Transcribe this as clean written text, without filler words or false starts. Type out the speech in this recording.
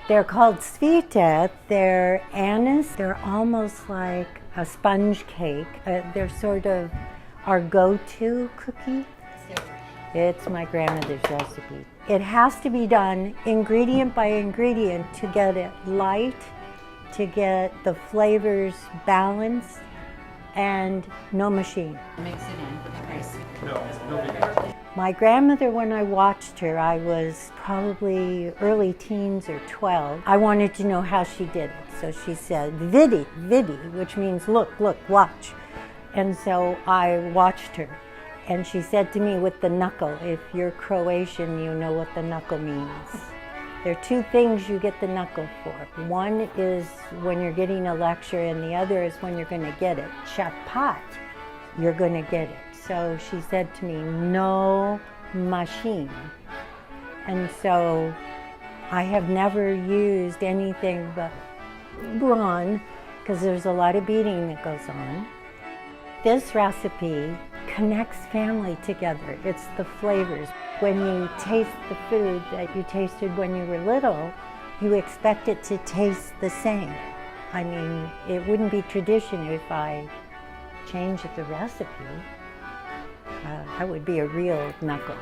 They're called cvite. They're anise. They're almost like a sponge cake. They're sort of our go-to cookie. It's my grandmother's recipe. It has to be done ingredient by ingredient to get it light, to get the flavors balanced, and no machine. Mix it in for the rice. My grandmother, when I watched her, I was probably early teens or 12. I wanted to know how she did it. So she said, vidi, which means look, watch. And so I watched her. And she said to me with the knuckle, if you're Croatian, you know what the knuckle means. There are two things you get the knuckle for. One is when you're getting a lecture, and the other is when you're going to get it. Chapat, you're going to get it. So she said to me, no machine. And so I have never used anything but brawn, because there's a lot of beating that goes on. This recipe connects family together. It's the flavors. When you taste the food that you tasted when you were little, you expect it to taste the same. I mean, it wouldn't be tradition if I changed the recipe. That would be a real knuckle.